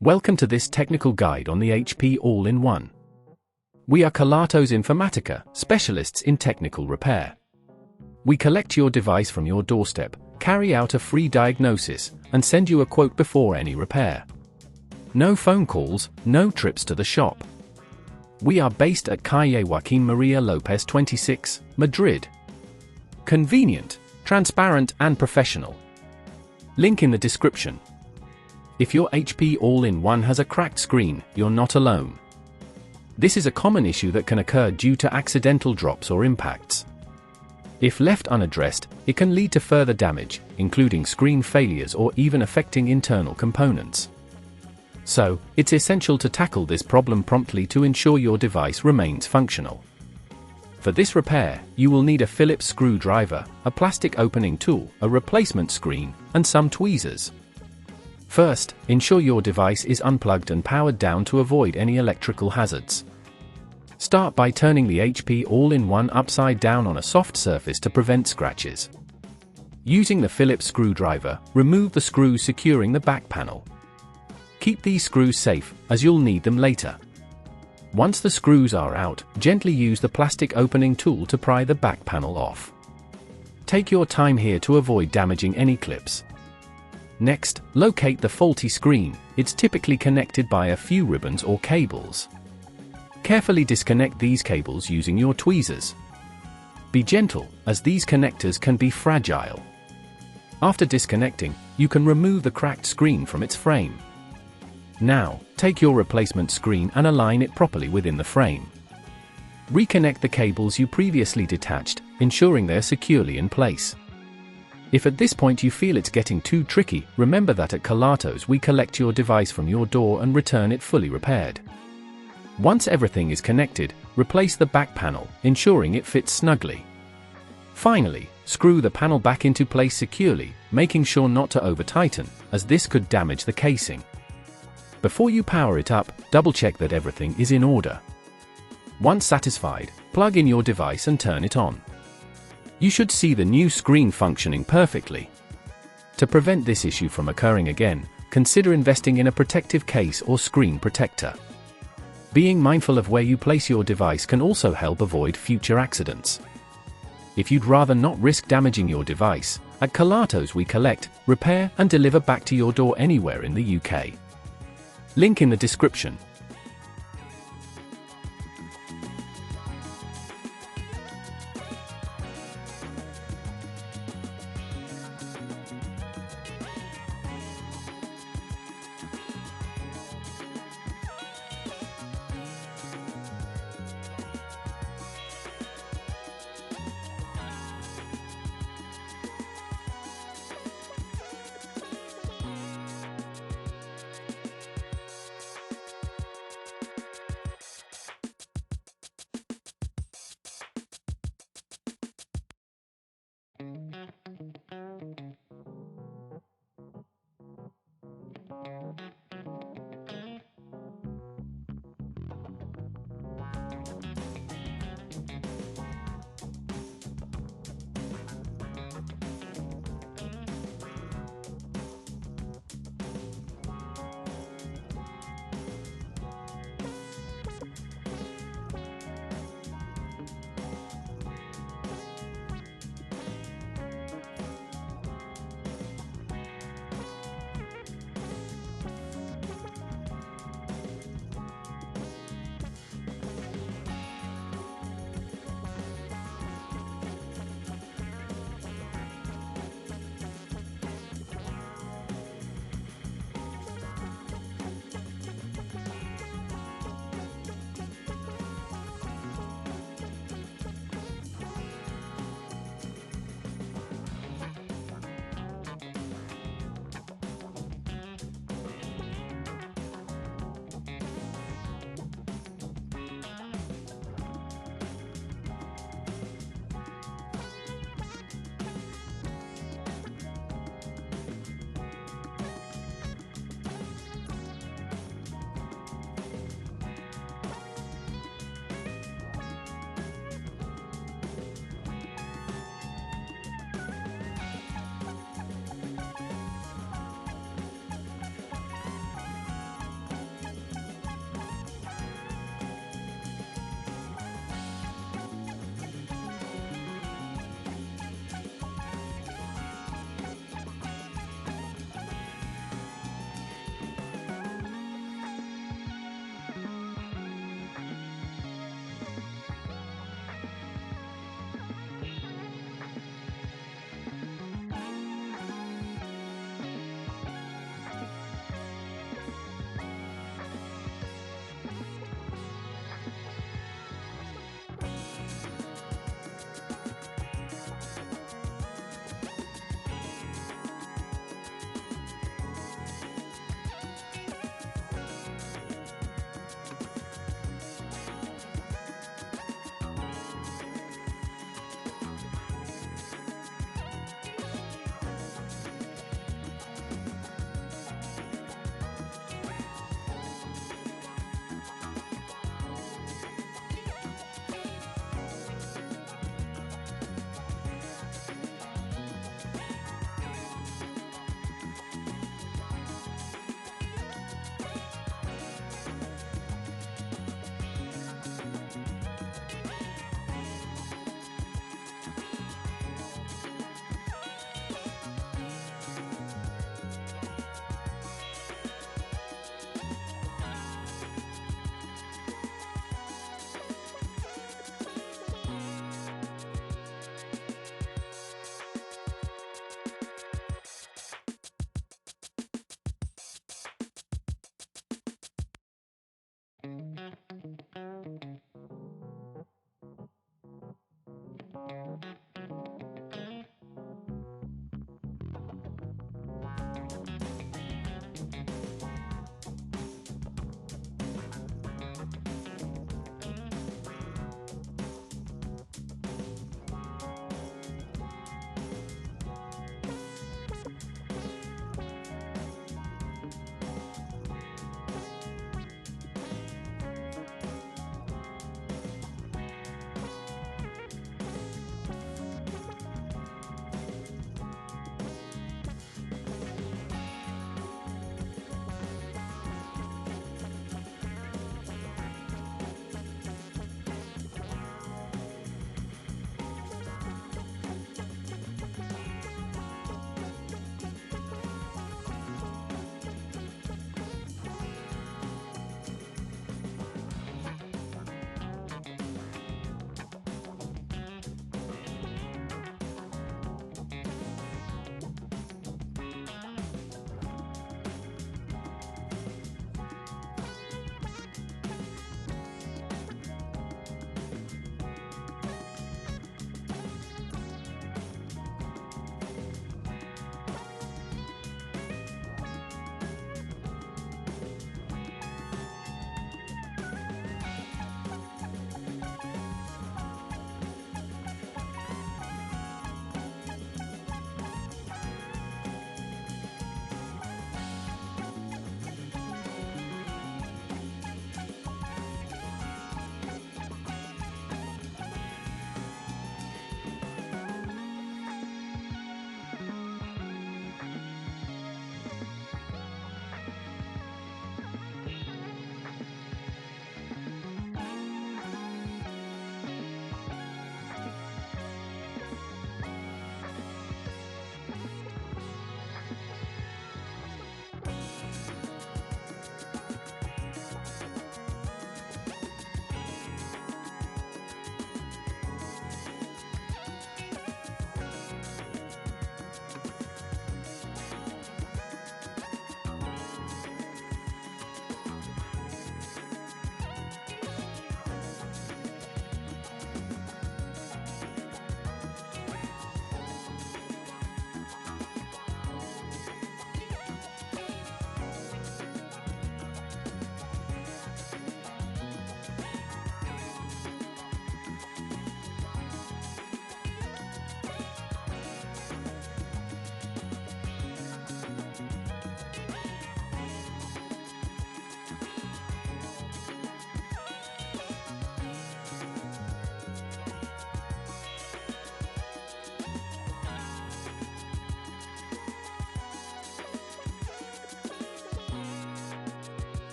Welcome to this technical guide on the HP All-in-One. We are Kelatos Informatica, specialists in technical repair. We collect your device from your doorstep, carry out a free diagnosis, and send you a quote before any repair. No phone calls, no trips to the shop. We are based at Calle Joaquín María López 26, Madrid. Convenient, transparent and professional. Link in the description. If your HP All-in-One has a cracked screen, you're not alone. This is a common issue that can occur due to accidental drops or impacts. If left unaddressed, it can lead to further damage, including screen failures or even affecting internal components. So, it's essential to tackle this problem promptly to ensure your device remains functional. For this repair, you will need a Phillips screwdriver, a plastic opening tool, a replacement screen, and some tweezers. First, ensure your device is unplugged and powered down to avoid any electrical hazards. Start by turning the HP All-in-One upside down on a soft surface to prevent scratches. Using the Phillips screwdriver, remove the screws securing the back panel. Keep these screws safe, as you'll need them later. Once the screws are out, gently use the plastic opening tool to pry the back panel off. Take your time here to avoid damaging any clips. Next, locate the faulty screen. It's typically connected by a few ribbons or cables. Carefully disconnect these cables using your tweezers. Be gentle, as these connectors can be fragile. After disconnecting, you can remove the cracked screen from its frame. Now, take your replacement screen and align it properly within the frame. Reconnect the cables you previously detached, ensuring they're securely in place. If at this point you feel it's getting too tricky, remember that at Kelatos we collect your device from your door and return it fully repaired. Once everything is connected, replace the back panel, ensuring it fits snugly. Finally, screw the panel back into place securely, making sure not to over-tighten, as this could damage the casing. Before you power it up, double-check that everything is in order. Once satisfied, plug in your device and turn it on. You should see the new screen functioning perfectly. To prevent this issue from occurring again, consider investing in a protective case or screen protector. Being mindful of where you place your device can also help avoid future accidents. If you'd rather not risk damaging your device, at Kelatos we collect, repair and deliver back to your door anywhere in the UK. Link in the description.